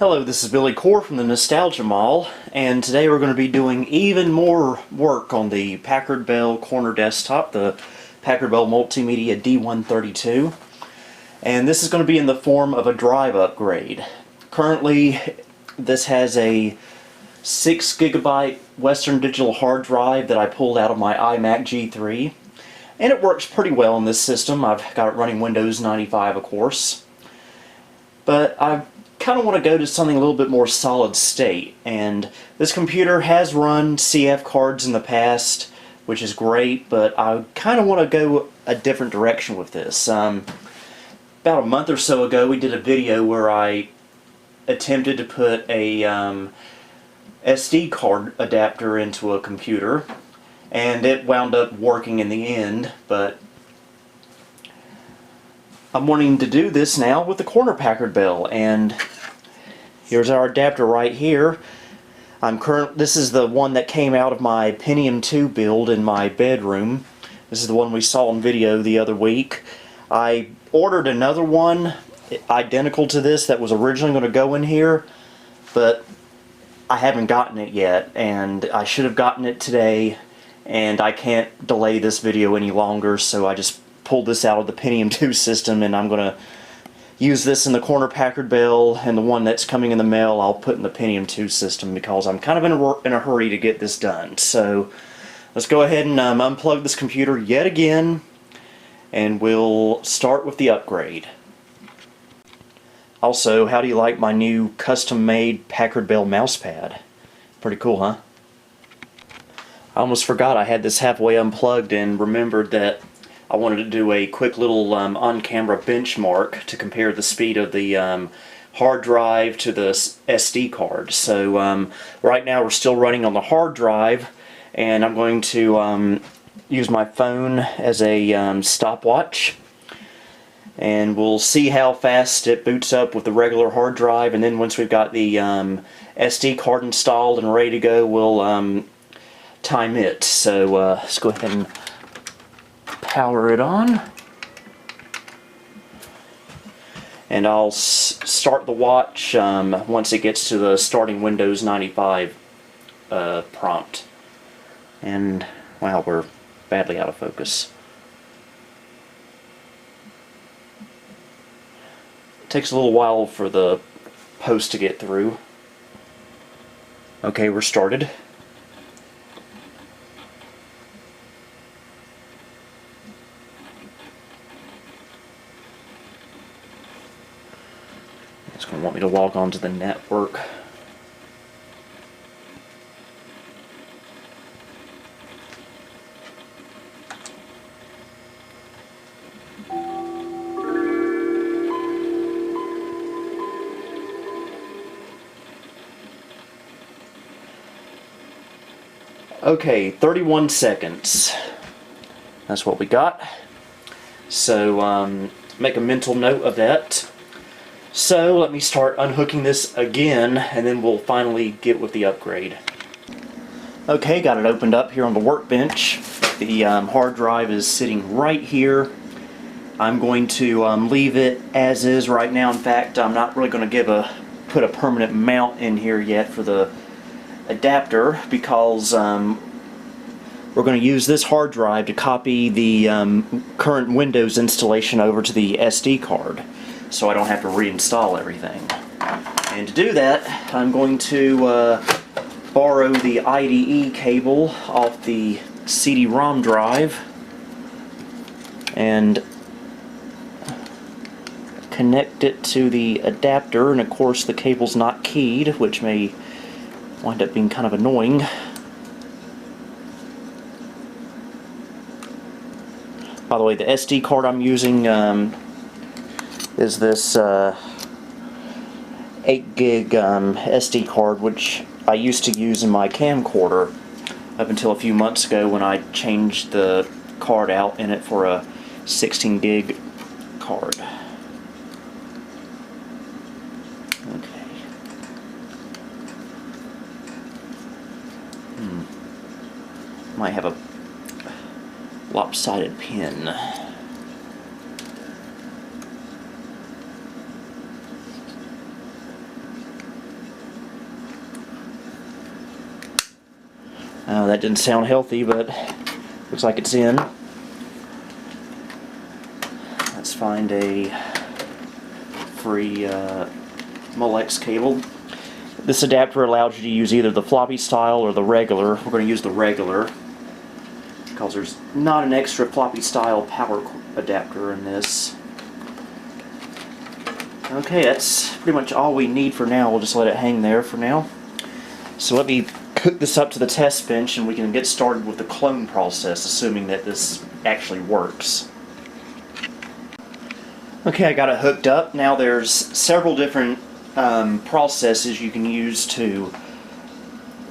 Hello, this is Billy Core from the Nostalgia Mall, and today we're going to be doing even more work on the Packard Bell corner desktop, the Packard Bell Multimedia D132. And this is going to be in the form of a drive upgrade. Currently, this has a 6 GB Western Digital hard drive that I pulled out of my iMac G3. And it works pretty well in this system. I've got it running Windows 95, of course. But I kind of want to go to something a little bit more solid state, and this computer has run CF cards in the past, which is great, but I kind of want to go a different direction with this. About a month or so ago we did a video where I attempted to put a SD card adapter into a computer, and it wound up working in the end, but I'm wanting to do this now with the corner Packard Bell, and here's our adapter right here. This is the one that came out of my Pentium 2 build in my bedroom. This is the one we saw in video the other week. I ordered another one identical to this that was originally going to go in here, but I haven't gotten it yet, and I should have gotten it today, and I can't delay this video any longer, so I just pulled this out of the Pentium 2 system, and I'm going to use this in the corner Packard Bell, and the one that's coming in the mail I'll put in the Pentium 2 system because I'm kind of in a hurry to get this done. So let's go ahead and unplug this computer yet again, and we'll start with the upgrade. Also, how do you like my new custom-made Packard Bell mousepad? Pretty cool, huh? I almost forgot I had this halfway unplugged and remembered that I wanted to do a quick little on-camera benchmark to compare the speed of the hard drive to the SD card. So right now we're still running on the hard drive, and I'm going to use my phone as a stopwatch, and we'll see how fast it boots up with the regular hard drive, and then once we've got the SD card installed and ready to go, we'll time it. So let's go ahead and power it on, and I'll start the watch once it gets to the starting Windows 95 prompt. And wow, we're badly out of focus. It takes a little while for the post to get through. Okay, we're started. It's going to want me to log on to the network. Okay, 31 seconds. That's what we got. So make a mental note of that. So let me start unhooking this again, and then we'll finally get with the upgrade. Okay, got it opened up here on the workbench. The hard drive is sitting right here. I'm going to leave it as is right now. In fact, I'm not really going to put a permanent mount in here yet for the adapter, because we're going to use this hard drive to copy the current Windows installation over to the SD card, so I don't have to reinstall everything. And to do that, I'm going to borrow the IDE cable off the CD-ROM drive and connect it to the adapter, and of course the cable's not keyed, which may wind up being kind of annoying. By the way, the SD card I'm using is this 8 gig SD card, which I used to use in my camcorder up until a few months ago when I changed the card out in it for a 16 gig card. Okay. Might have a lopsided pin. That didn't sound healthy, but looks like it's in. Let's find a free Molex cable. This adapter allows you to use either the floppy style or the regular. We're going to use the regular because there's not an extra floppy style power adapter in this. Okay, that's pretty much all we need for now. We'll just let it hang there for now. So let me hook this up to the test bench and we can get started with the clone process, assuming that this actually works. Okay, I got it hooked up. Now there's several different processes you can use to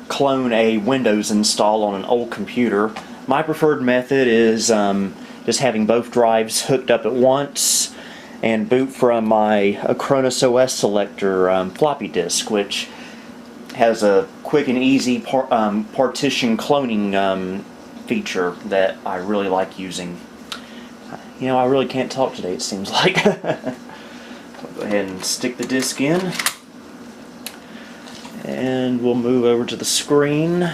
clone a Windows install on an old computer. My preferred method is just having both drives hooked up at once and boot from my Acronis OS selector floppy disk, which has a quick and easy partition cloning feature that I really like using. You know, I really can't talk today, it seems like. I'll go ahead and stick the disk in. And we'll move over to the screen.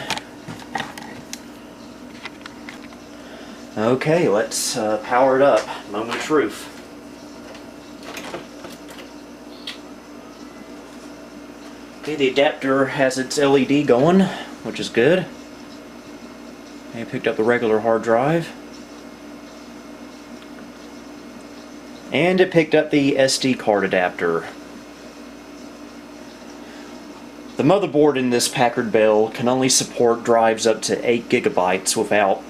Okay, let's power it up. Moment of truth. Okay, the adapter has its LED going, which is good. I picked up the regular hard drive. And it picked up the SD card adapter. The motherboard in this Packard Bell can only support drives up to 8 GB without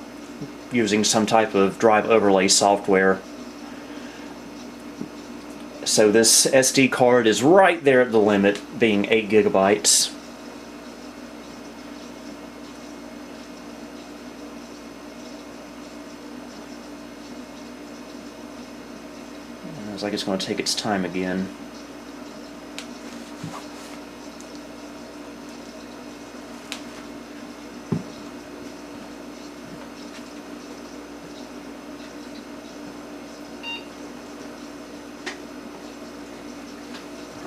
using some type of drive overlay software. So this SD card is right there at the limit, being 8 GB. Looks like it's going to take its time again.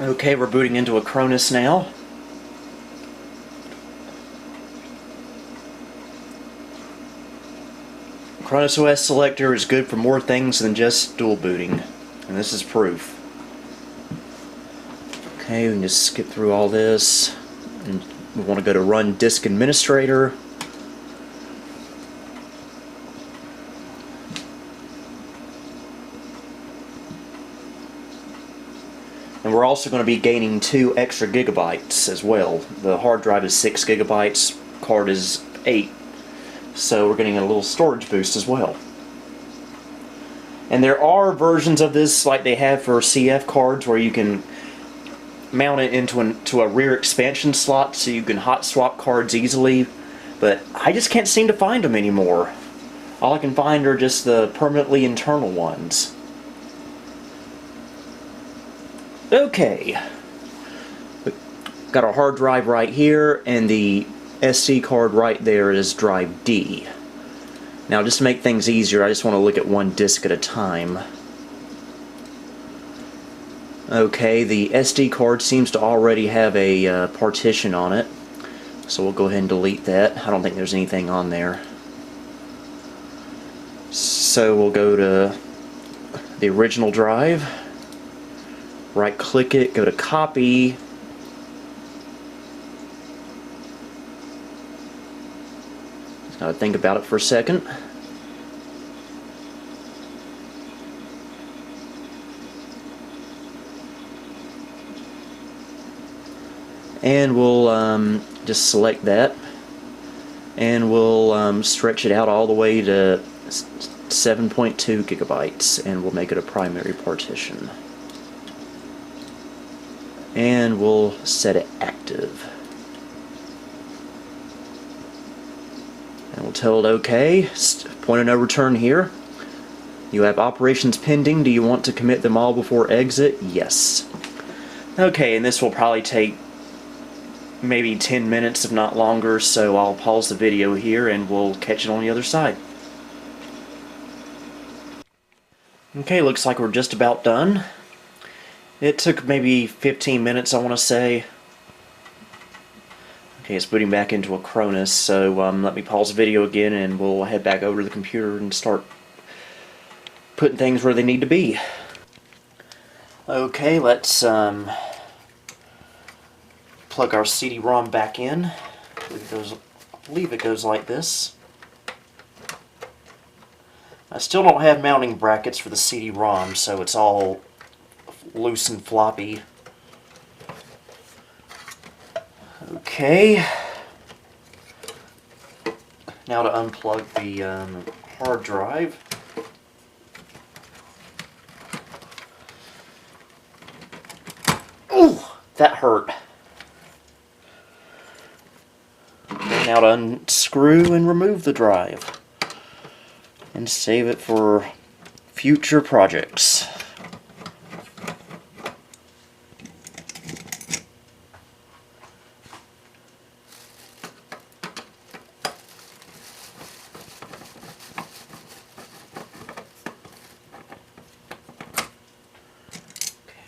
Okay, we're booting into Acronis now. Acronis OS selector is good for more things than just dual booting. And this is proof. Okay, we can just skip through all this. And we want to go to Run Disk Administrator. And we're also going to be gaining 2 extra gigabytes as well. The hard drive is 6 gigabytes, card is 8. So we're getting a little storage boost as well. And there are versions of this like they have for CF cards where you can mount it into a rear expansion slot so you can hot swap cards easily, but I just can't seem to find them anymore. All I can find are just the permanently internal ones. Okay, got our hard drive right here, and the SD card right there is drive D. Now, just to make things easier, I just want to look at one disk at a time. Okay, the SD card seems to already have a partition on it, so we'll go ahead and delete that. I don't think there's anything on there. So we'll go to the original drive, right-click it, go to Copy. Just gotta think about it for a second. And we'll just select that, and we'll stretch it out all the way to 7.2 gigabytes, and we'll make it a primary partition. And we'll set it active. And we'll tell it OK. Point of no return here. You have operations pending. Do you want to commit them all before exit? Yes. Okay, and this will probably take maybe 10 minutes, if not longer, so I'll pause the video here and we'll catch it on the other side. Okay, looks like we're just about done. It took maybe 15 minutes, I want to say. Okay, it's booting back into Acronis, so let me pause the video again and we'll head back over to the computer and start putting things where they need to be. Okay, let's plug our CD-ROM back in. I believe it goes like this. I still don't have mounting brackets for the CD-ROM, so it's all loose and floppy. Okay. Now to unplug the hard drive. Ooh, that hurt. Now to unscrew and remove the drive and save it for future projects.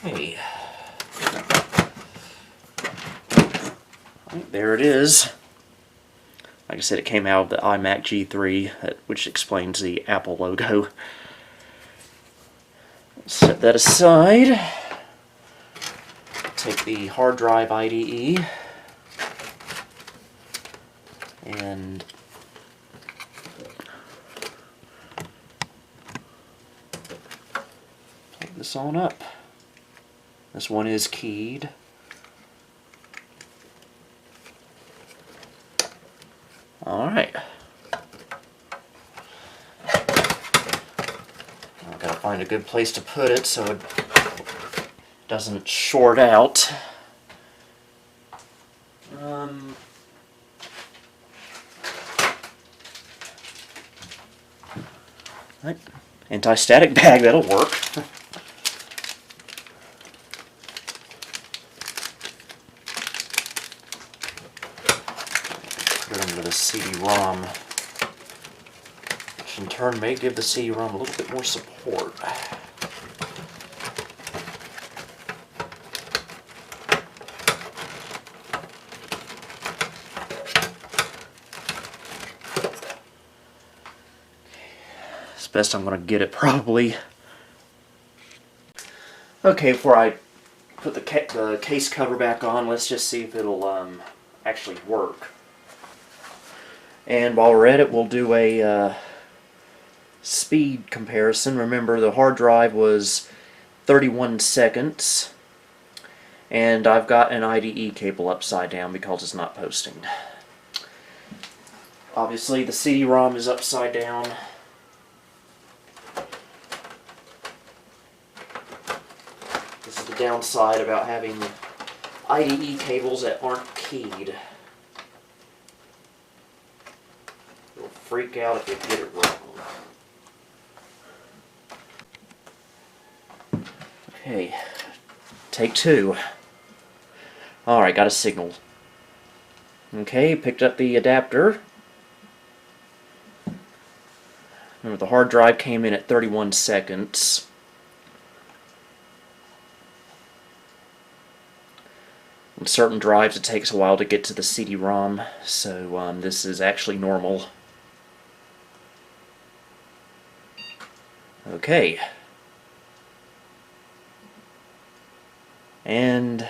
Okay. Right, there it is. Like I said, it came out of the iMac G3, which explains the Apple logo. Set that aside. Take the hard drive IDE and plug this on up. This one is keyed. Alright. I've got to find a good place to put it so it doesn't short out. Right. Anti-static bag, that'll work. Put it into the CD-ROM, which in turn may give the CD-ROM a little bit more support. It's best I'm going to get it probably. Okay, before I put the case cover back on, let's just see if it'll actually work. And while we're at it, we'll do a speed comparison. Remember, the hard drive was 31 seconds, and I've got an IDE cable upside down because it's not posting. Obviously, the CD-ROM is upside down. This is the downside about having IDE cables that aren't keyed. You'll freak out if you get it wrong. Okay, take two. Alright, got a signal. Okay, picked up the adapter. Remember, the hard drive came in at 31 seconds. On certain drives it takes a while to get to the CD-ROM, so this is actually normal. Okay. And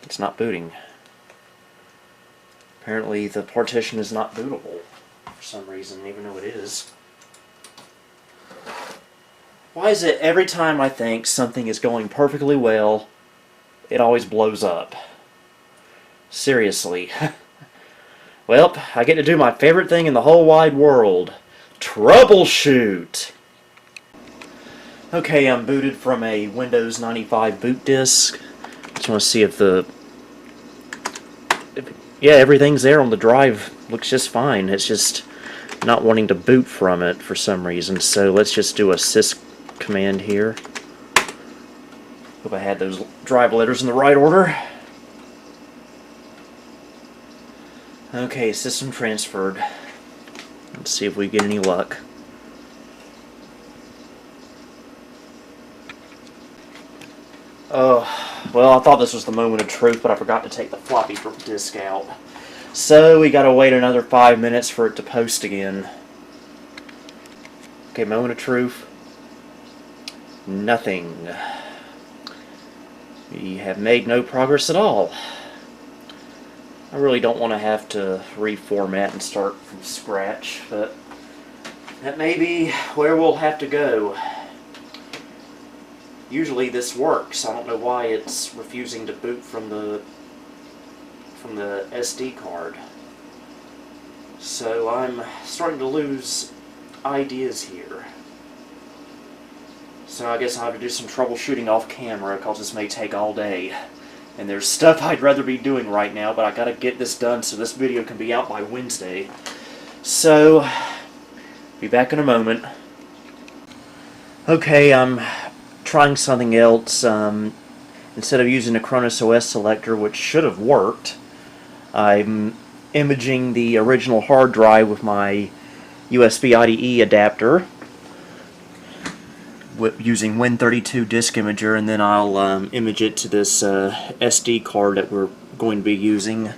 it's not booting. Apparently the partition is not bootable for some reason, even though it is. Why is it every time I think something is going perfectly well, it always blows up? Seriously. Well, I get to do my favorite thing in the whole wide world. Troubleshoot! Okay, I'm booted from a Windows 95 boot disk. Just want to see if yeah, everything's there on the drive. Looks just fine. It's just not wanting to boot from it for some reason. So let's just do a sys command here. Hope I had those drive letters in the right order. Okay, system transferred. Let's see if we get any luck. Oh, Well, I thought this was the moment of truth, but I forgot to take the floppy disk out. So we gotta wait another 5 minutes for it to post again. Okay, moment of truth. Nothing. We have made no progress at all. I really don't want to have to reformat and start from scratch, but that may be where we'll have to go. Usually this works. I don't know why it's refusing to boot from the SD card. So I'm starting to lose ideas here. So I guess I'll have to do some troubleshooting off camera, because this may take all day. And there's stuff I'd rather be doing right now, but I gotta get this done so this video can be out by Wednesday. So, be back in a moment. Okay, I'm trying something else. Instead of using a Cronus OS selector, which should have worked, I'm imaging the original hard drive with my USB IDE adapter using Win32 Disk Imager, and then I'll image it to this SD card that we're going to be using.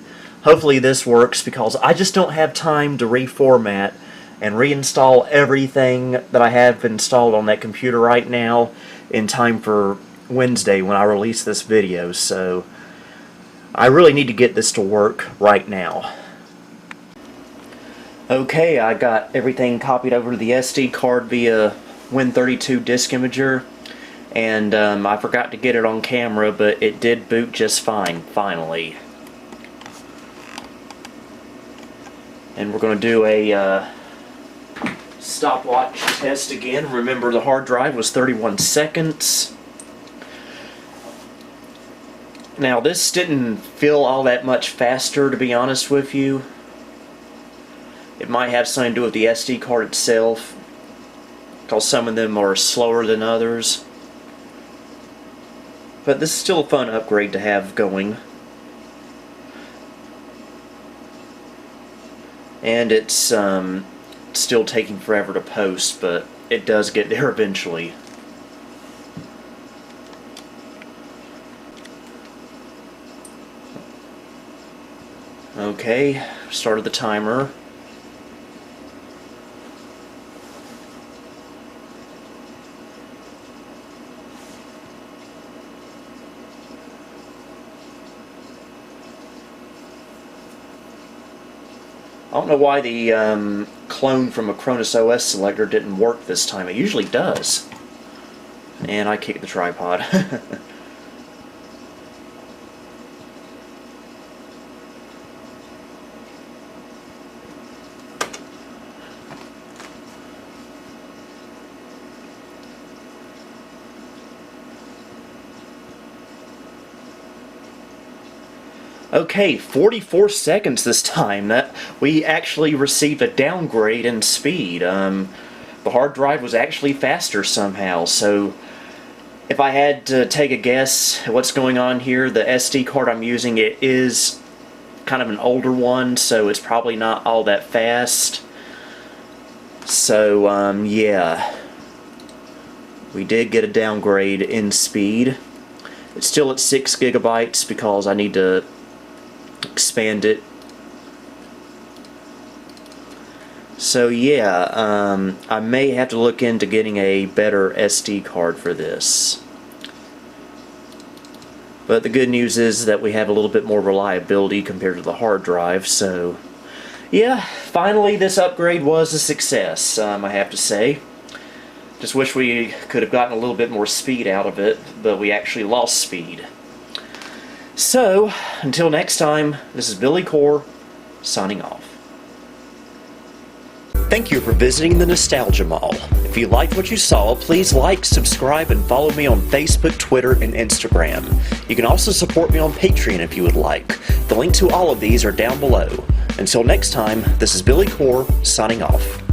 Hopefully this works, because I just don't have time to reformat and reinstall everything that I have installed on that computer right now in time for Wednesday when I release this video. So I really need to get this to work right now. Okay, I got everything copied over to the SD card via Win32 Disk Imager, and I forgot to get it on camera, but it did boot just fine, finally. And we're going to do a stopwatch test again. Remember, the hard drive was 31 seconds. Now, this didn't feel all that much faster, to be honest with you. It might have something to do with the SD card itself, because some of them are slower than others. But this is still a fun upgrade to have going. And it's still taking forever to post, but it does get there eventually. Okay, started the timer. I don't know why the clone from a Cronus OS selector didn't work this time. It usually does. And I kicked the tripod. Okay, 44 seconds this time. That we actually received a downgrade in speed. The hard drive was actually faster somehow, so if I had to take a guess at what's going on here, the SD card I'm using, it is kind of an older one, so it's probably not all that fast. So, yeah. We did get a downgrade in speed. It's still at 6 gigabytes because I need to expand it. So yeah, I may have to look into getting a better SD card for this. But the good news is that we have a little bit more reliability compared to the hard drive, so yeah, finally this upgrade was a success, I have to say. Just wish we could have gotten a little bit more speed out of it, but we actually lost speed. So, until next time, this is Billy Core, signing off. Thank you for visiting the Nostalgia Mall. If you liked what you saw, please like, subscribe, and follow me on Facebook, Twitter, and Instagram. You can also support me on Patreon if you would like. The link to all of these are down below. Until next time, this is Billy Core, signing off.